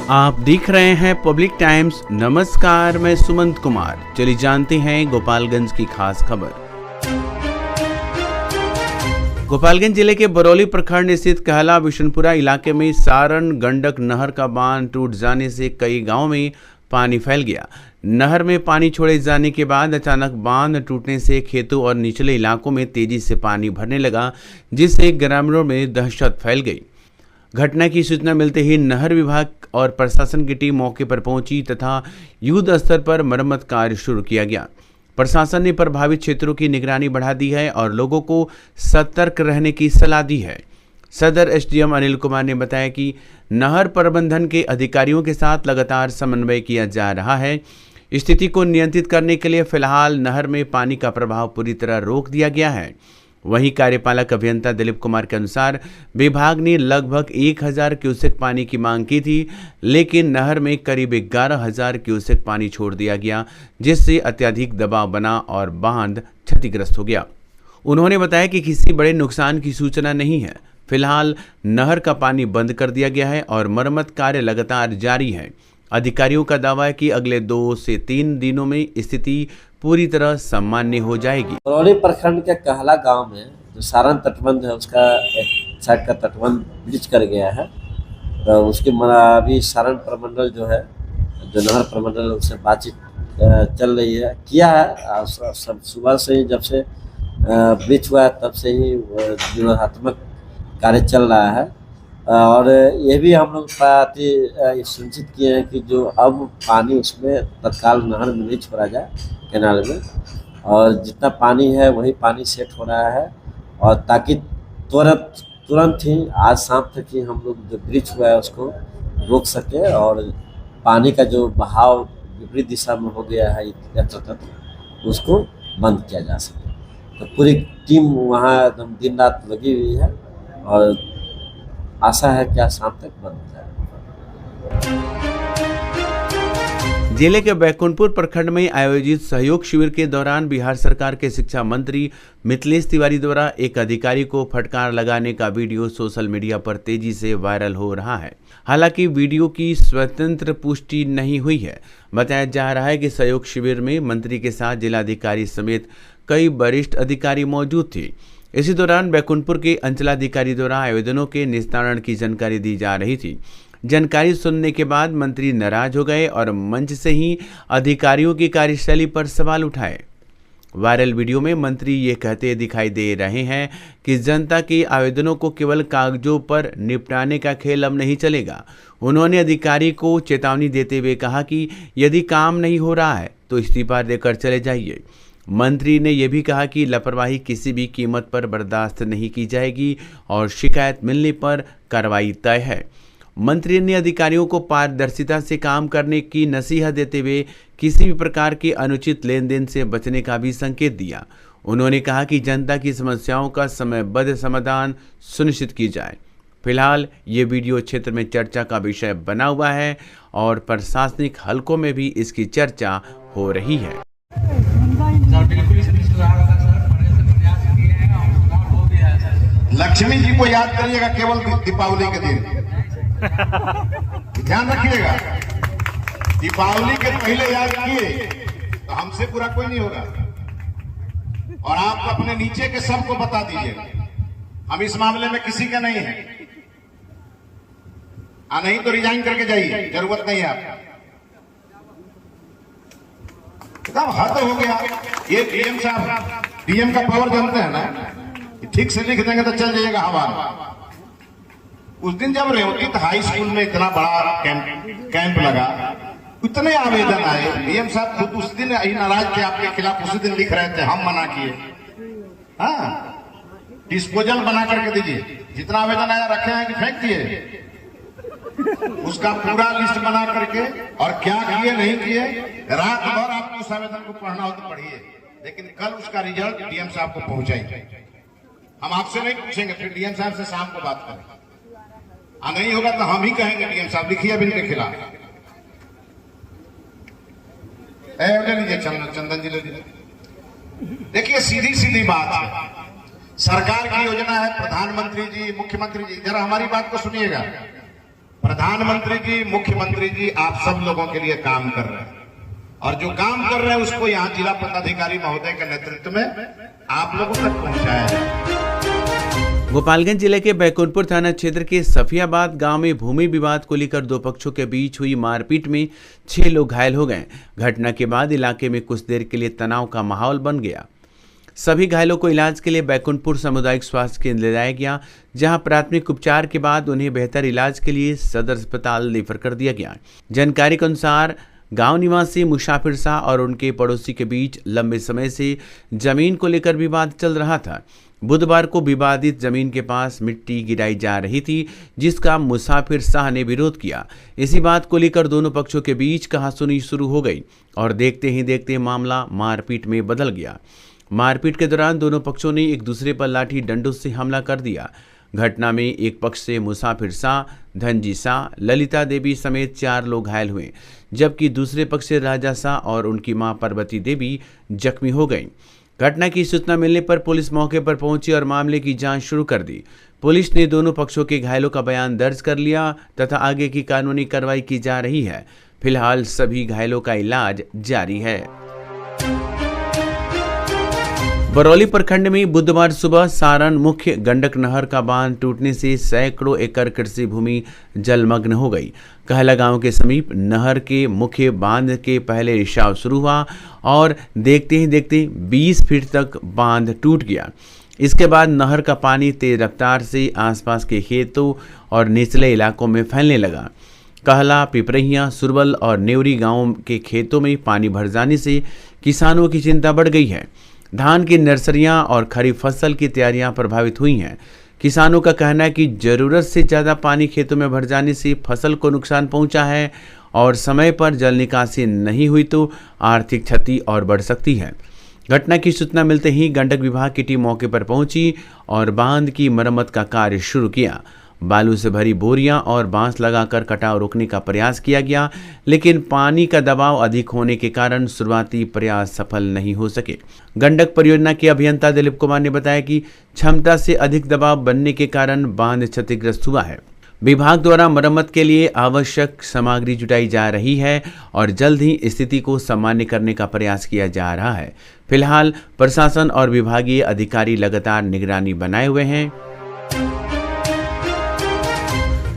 आप देख रहे हैं पब्लिक टाइम्स। नमस्कार, मैं सुमंत कुमार। चलिए जानते हैं गोपालगंज की खास खबर। गोपालगंज जिले के बरौली प्रखंड स्थित कहला बिशनपुरा इलाके में सारण गंडक नहर का बांध टूट जाने से कई गांवों में पानी फैल गया। नहर में पानी छोड़े जाने के बाद अचानक बांध टूटने से खेतों और निचले इलाकों में तेजी से पानी भरने लगा, जिससे ग्रामीणों में दहशत फैल गई। घटना की सूचना मिलते ही नहर विभाग और प्रशासन की टीम मौके पर पहुंची तथा युद्ध स्तर पर मरम्मत कार्य शुरू किया गया। प्रशासन ने प्रभावित क्षेत्रों की निगरानी बढ़ा दी है और लोगों को सतर्क रहने की सलाह दी है। सदर एसडीएम अनिल कुमार ने बताया कि नहर प्रबंधन के अधिकारियों के साथ लगातार समन्वय किया जा रहा है। स्थिति को नियंत्रित करने के लिए फिलहाल नहर में पानी का प्रवाह पूरी तरह रोक दिया गया है। वहीं कार्यपालक अभियंता दिलीप कुमार के अनुसार विभाग ने लगभग 1000 क्यूसेक पानी की मांग की थी, लेकिन नहर में करीब 11000 क्यूसेक पानी छोड़ दिया गया, जिससे अत्यधिक दबाव बना और बांध क्षतिग्रस्त हो गया। उन्होंने बताया कि किसी बड़े नुकसान की सूचना नहीं है। फिलहाल नहर का पानी बंद कर दिया गया है और मरम्मत कार्य लगातार जारी है। अधिकारियों का दावा है कि अगले 2 से 3 दिनों में स्थिति पूरी तरह सामान्य हो जाएगी। बरौली प्रखंड के कहला गांव में जो सारण तटबंध है, उसका एक साइड का तटबंध ब्रिज कर गया है। तो उसके अभी सारण प्रमंडल जो है, जो नहर प्रमंडल, उससे बातचीत चल रही है, किया है। सब सुबह से ही, जब से ब्रिज हुआ है तब से ही व्यूहात्मक कार्य चल रहा है। और ये भी हम लोग सुनिश्चित किए हैं कि जो अब पानी उसमें तत्काल नहर में नहीं छोड़ा जाए, कैनाल में, और जितना पानी है वही पानी सेट हो रहा है। और ताकि तुरंत ही आज शाम तक ही हम लोग जो ब्रिज हुआ है उसको रोक सके और पानी का जो बहाव विपरीत दिशा में हो गया है यथातथ, उसको बंद किया जा सके। तो पूरी टीम वहाँ एकदम दिन रात लगी हुई है और आशा है कि आज शाम तक बंद हो जाएगा। जिले के बैकुंठपुर प्रखंड में आयोजित सहयोग शिविर के दौरान बिहार सरकार के शिक्षा मंत्री मिथिलेश तिवारी द्वारा एक अधिकारी को फटकार लगाने का वीडियो सोशल मीडिया पर तेजी से वायरल हो रहा है। हालांकि वीडियो की स्वतंत्र पुष्टि नहीं हुई है। बताया जा रहा है कि सहयोग शिविर में मंत्री के साथ जिलाधिकारी समेत कई वरिष्ठ अधिकारी मौजूद थे। इसी दौरान बैकुंठपुर के अंचलाधिकारी द्वारा आवेदनों के निस्तारण की जानकारी दी जा रही थी। जानकारी सुनने के बाद मंत्री नाराज हो गए और मंच से ही अधिकारियों की कार्यशैली पर सवाल उठाए। वायरल वीडियो में मंत्री ये कहते दिखाई दे रहे हैं कि जनता के आवेदनों को केवल कागजों पर निपटाने का खेल अब नहीं चलेगा। उन्होंने अधिकारी को चेतावनी देते हुए कहा कि यदि काम नहीं हो रहा है तो इस्तीफा देकर चले जाइए। मंत्री ने यह भी कहा कि लापरवाही किसी भी कीमत पर बर्दाश्त नहीं की जाएगी और शिकायत मिलने पर कार्रवाई तय है। मंत्री ने अधिकारियों को पारदर्शिता से काम करने की नसीहत देते हुए किसी भी प्रकार के अनुचित लेन देन से बचने का भी संकेत दिया। उन्होंने कहा कि जनता की समस्याओं का समयबद्ध समाधान सुनिश्चित की जाए। फिलहाल ये वीडियो क्षेत्र में चर्चा का विषय बना हुआ है और प्रशासनिक हलकों में भी इसकी चर्चा हो रही है। लक्ष्मी जी को याद करिएगा केवल दीपावली के दिन, ध्यान रखिएगा। दीपावली के पहले याद किए तो हमसे पूरा कोई नहीं होगा। और आप अपने नीचे के सबको बता दीजिए, हम इस मामले में किसी का नहीं है। नहीं तो रिजाइन करके जाइए, जरूरत नहीं है आपका। एकदम हद हो गया। ये डीएम साहब, डीएम का पावर जानते हैं ना, ठीक से लिख देंगे तो चल जाइएगा हवा में। उस दिन जब रेवती हाई स्कूल में इतना बड़ा कैंप लगा, इतने आवेदन आए, डीएम साहब खुद उस दिन ही नाराज थे आपके खिलाफ। उसी दिन लिख रहे थे, हम मना किए। हाँ, डिस्पोजल बना करके दीजिए। जितना आवेदन आया रखे हैं कि फेंक दिए, उसका पूरा लिस्ट बना करके, और क्या किए नहीं किए, रात भर आपको उस आवेदन को पढ़ना हो तो पढ़िए, लेकिन कल उसका रिजल्ट डीएम साहब को पहुंचाएंगे। हम आपसे नहीं पूछेंगे, फिर डीएम साहब से शाम को बात करें। नहीं होगा तो हम ही कहेंगे डीएम साहब लिखिए अब इनके खिलाफ। लीजिए चंदन जी, ले लीजिए। देखिए सीधी सीधी बात है, सरकार की योजना है, प्रधानमंत्री जी, मुख्यमंत्री जी, जरा हमारी बात को सुनिएगा। प्रधानमंत्री जी, मुख्यमंत्री जी, आप सब लोगों के लिए काम कर रहे हैं और जो काम कर रहे हैं उसको यहाँ जिला पदाधिकारी महोदय के नेतृत्व में आप लोगों तक पहुंचाया जाए। गोपालगंज जिले के बैकुंठपुर थाना क्षेत्र के सफियाबाद गांव में भूमि विवाद को लेकर दो पक्षों के बीच हुई मारपीट में 6 लोग घायल हो गए। घटना के बाद इलाके में कुछ देर के लिए तनाव का माहौल बन गया। सभी घायलों को इलाज के लिए बैकुंठपुर सामुदायिक स्वास्थ्य केंद्र ले जाया गया, जहां प्राथमिक उपचार के बाद उन्हें बेहतर इलाज के लिए सदर अस्पताल रेफर कर दिया गया। जानकारी के अनुसार गांव निवासी मुसाफिर शाह और उनके पड़ोसी के बीच लंबे समय से जमीन को लेकर विवाद चल रहा था। बुधवार को विवादित जमीन के पास मिट्टी गिराई जा रही थी, जिसका मुसाफिर शाह ने विरोध किया। इसी बात को लेकर दोनों पक्षों के बीच कहासुनी शुरू हो गई और देखते ही देखते मामला मारपीट में बदल गया। मारपीट के दौरान दोनों पक्षों ने एक दूसरे पर लाठी डंडों से हमला कर दिया। घटना में एक पक्ष से मुसाफिर शाह, धनजी शाह, ललिता देवी समेत 4 लोग घायल हुए, जबकि दूसरे पक्ष से राजा शाह और उनकी मां पार्वती देवी जख्मी हो गईं। घटना की सूचना मिलने पर पुलिस मौके पर पहुंची और मामले की जांच शुरू कर दी। पुलिस ने दोनों पक्षों के घायलों का बयान दर्ज कर लिया तथा आगे की कानूनी कार्रवाई की जा रही है। फिलहाल सभी घायलों का इलाज जारी है। बरौली प्रखंड में बुधवार सुबह सारण मुख्य गंडक नहर का बांध टूटने से सैकड़ों एकड़ कृषि भूमि जलमग्न हो गई। कहला गांव के समीप नहर के मुख्य बांध के पहले रिसाव शुरू हुआ और देखते ही देखते 20 फीट तक बांध टूट गया। इसके बाद नहर का पानी तेज रफ्तार से आसपास के खेतों और निचले इलाकों में फैलने लगा। कहला, पिपरहिया, सुरवल और नेवरी गांवों के खेतों में पानी भर जाने से किसानों की चिंता बढ़ गई है। धान की नर्सरियां और खरीफ फसल की तैयारियां प्रभावित हुई हैं। किसानों का कहना है कि जरूरत से ज़्यादा पानी खेतों में भर जाने से फसल को नुकसान पहुंचा है और समय पर जल निकासी नहीं हुई तो आर्थिक क्षति और बढ़ सकती है। घटना की सूचना मिलते ही गंडक विभाग की टीम मौके पर पहुंची और बांध की मरम्मत का कार्य शुरू किया। बालू से भरी बोरियां और बांस लगाकर कटाव रोकने का प्रयास किया गया, लेकिन पानी का दबाव अधिक होने के कारण शुरुआती प्रयास सफल नहीं हो सके। गंडक परियोजना के अभियंता दिलीप कुमार ने बताया कि क्षमता से अधिक दबाव बनने के कारण बांध क्षतिग्रस्त हुआ है। विभाग द्वारा मरम्मत के लिए आवश्यक सामग्री जुटाई जा रही है और जल्द ही स्थिति को सामान्य करने का प्रयास किया जा रहा है। फिलहाल प्रशासन और विभागीय अधिकारी लगातार निगरानी बनाए हुए हैं।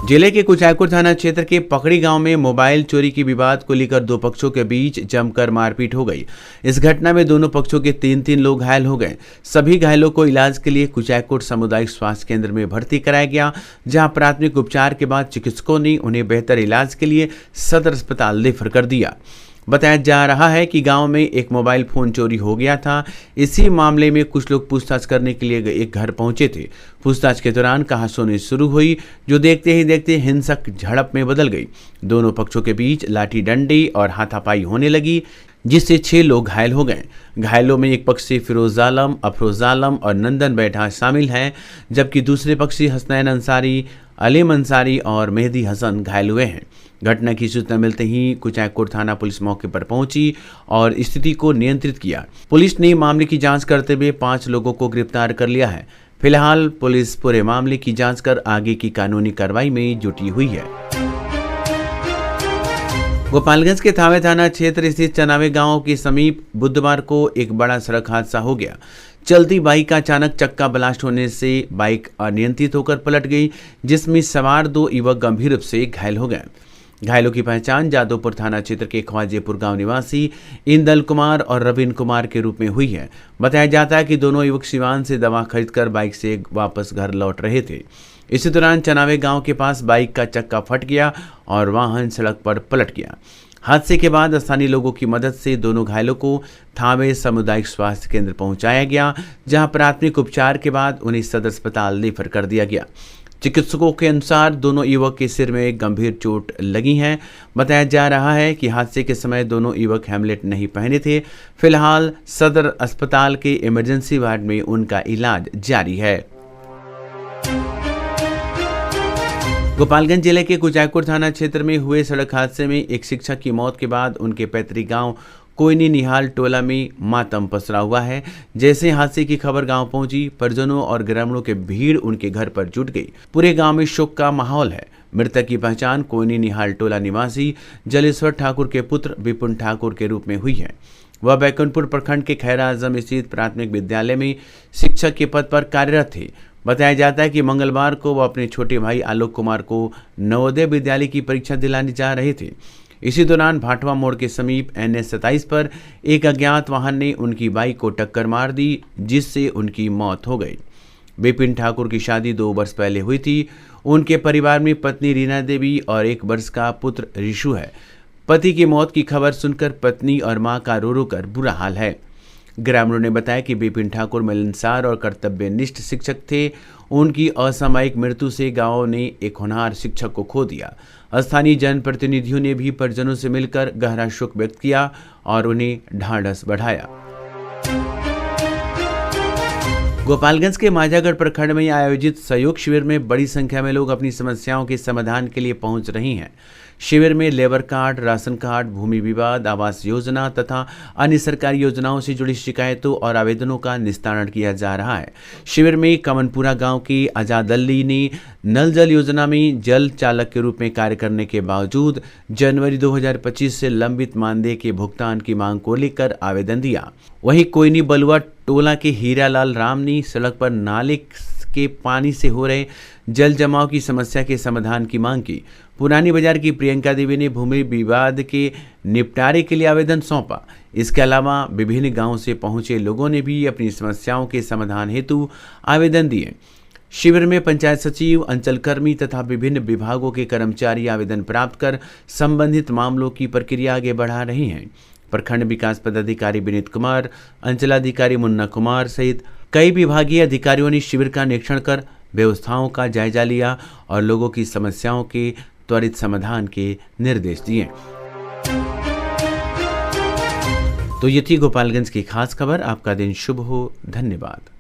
जिले के कुचायपुर थाना क्षेत्र के पकड़ी गांव में मोबाइल चोरी की विवाद को लेकर दो पक्षों के बीच जमकर मारपीट हो गई। इस घटना में दोनों पक्षों के 3 लोग घायल हो गए। सभी घायलों को इलाज के लिए कुचायपुर सामुदायिक स्वास्थ्य केंद्र में भर्ती कराया गया, जहां प्राथमिक उपचार के बाद चिकित्सकों ने उन्हें बेहतर इलाज के लिए सदर अस्पताल रेफर कर दिया। बताया जा रहा है कि गांव में एक मोबाइल फोन चोरी हो गया था। इसी मामले में कुछ लोग पूछताछ करने के लिए एक घर पहुंचे थे। पूछताछ के दौरान कहासुनी शुरू हुई, जो देखते ही देखते हिंसक झड़प में बदल गई। दोनों पक्षों के बीच लाठी डंडे और हाथापाई होने लगी, जिससे 6 लोग घायल हो गए। घायलों में एक पक्ष से फिरोज आलम, अफरोज आलम और नंदन बैठा शामिल हैं, जबकि दूसरे पक्ष से हसनैन अंसारी, अलीम अंसारी और मेहदी हसन घायल हुए हैं। घटना की सूचना मिलते ही कुचायकोट थाना पुलिस मौके पर पहुंची और स्थिति को नियंत्रित किया। पुलिस ने मामले की जांच करते हुए 5 लोगों को गिरफ्तार कर लिया है। फिलहाल पुलिस पूरे मामले की जांच कर आगे की कानूनी कार्रवाई में जुटी हुई है। गोपालगंज के थावे थाना क्षेत्र स्थित चनावे गांव के समीप बुधवार को एक बड़ा सड़क हादसा हो गया। चलती बाइक का अचानक चक्का ब्लास्ट होने से बाइक अनियंत्रित होकर पलट गई, जिसमें सवार 2 युवक गंभीर रूप से घायल हो गए। घायलों की पहचान जादवपुर थाना क्षेत्र के ख्वाजेपुर गांव निवासी इंदल कुमार और रविन कुमार के रूप में हुई है। बताया जाता है कि दोनों युवक सिवान से दवा खरीदकर बाइक से वापस घर लौट रहे थे। इसी दौरान चनावे गांव के पास बाइक का चक्का फट गया और वाहन सड़क पर पलट गया। हादसे के बाद स्थानीय लोगों की मदद से दोनों घायलों को थावे सामुदायिक स्वास्थ्य केंद्र पहुंचाया गया, जहां प्राथमिक उपचार के बाद उन्हें सदर अस्पताल रेफर कर दिया गया। चिकित्सकों के अनुसार दोनों युवक के सिर में गंभीर चोट लगी है। बताया जा रहा है कि हादसे के समय दोनों युवक हेलमेट नहीं पहने थे। फिलहाल सदर अस्पताल के इमरजेंसी वार्ड में उनका इलाज जारी है। गोपालगंज जिले के कुचायकोट थाना क्षेत्र में हुए सड़क हादसे में एक शिक्षक की मौत के बाद उनके पैतृक गांव कोयनी निहाल टोला में मातम पसरा हुआ है। जैसे हादसे की खबर गांव पहुंची, परिजनों और ग्रामीणों के भीड़ उनके घर पर जुट गई। पूरे गांव में शोक का माहौल है। मृतक की पहचान कोयनी निहाल टोला निवासी जलेश्वर ठाकुर के पुत्र विपुल ठाकुर के रूप में हुई है। वह बैकुंठपुर प्रखंड के खैरा आजम स्थित प्राथमिक विद्यालय में शिक्षक के पद पर कार्यरत थे। बताया जाता है कि मंगलवार को वह अपने छोटे भाई आलोक कुमार को नवोदय विद्यालय की परीक्षा दिलाने जा रहे थे। इसी दौरान भाटवा मोड़ के समीप NH 27 पर एक अज्ञात वाहन ने उनकी बाइक को टक्कर मार दी, जिससे उनकी मौत हो गई। विपिन ठाकुर की शादी 2 वर्ष पहले हुई थी। उनके परिवार में पत्नी रीना देवी और 1 वर्ष का पुत्र ऋषु है। पति की मौत की खबर सुनकर पत्नी और मां का रो रो कर बुरा हाल है। ग्रामीणों ने बताया कि विपिन ठाकुर मिलनसार और कर्तव्यनिष्ठ शिक्षक थे। उनकी असामयिक मृत्यु से गांव ने एक होनहार शिक्षक को खो दिया। स्थानीय जनप्रतिनिधियों ने भी परिजनों से मिलकर गहरा शोक व्यक्त किया और उन्हें ढांढस बढ़ाया। गोपालगंज के माझागढ़ प्रखंड में आयोजित सहयोग शिविर में बड़ी संख्या में लोग अपनी समस्याओं के समाधान के लिए पहुंच रही हैं। शिविर में लेबर कार्ड, राशन कार्ड, भूमि विवाद, आवास योजना तथा अन्य सरकारी योजनाओं से जुड़ी शिकायतों और आवेदनों का निस्तारण किया जा रहा है। शिविर में कमनपुरा गांव की आजाद अली ने नल जल योजना में जल चालक के रूप में कार्य करने के बावजूद जनवरी 2025 से लंबित मानदेय के भुगतान की मांग को लेकर आवेदन दिया। वहीं कोयनी बलुआ टोला के हीरालाल राम ने सड़क पर नाले के पानी से हो रहे जल जमाव की समस्या के समाधान की मांग की। पुरानी बाजार की प्रियंका देवी ने भूमि विवाद के निपटारे के लिए आवेदन सौंपा। इसके अलावा विभिन्न गांवों से पहुंचे लोगों ने भी अपनी समस्याओं के समाधान हेतु आवेदन दिए। शिविर में पंचायत सचिव, अंचलकर्मी तथा विभिन्न विभागों के कर्मचारी आवेदन प्राप्त कर संबंधित मामलों की प्रक्रिया आगे बढ़ा रहे हैं। प्रखंड विकास पदाधिकारी विनीत कुमार, अंचलाधिकारी मुन्ना कुमार सहित कई विभागीय अधिकारियों ने शिविर का निरीक्षण कर व्यवस्थाओं का जायजा लिया और लोगों की समस्याओं के त्वरित समाधान के निर्देश दिए। तो ये थी गोपालगंज की खास खबर। आपका दिन शुभ हो। धन्यवाद।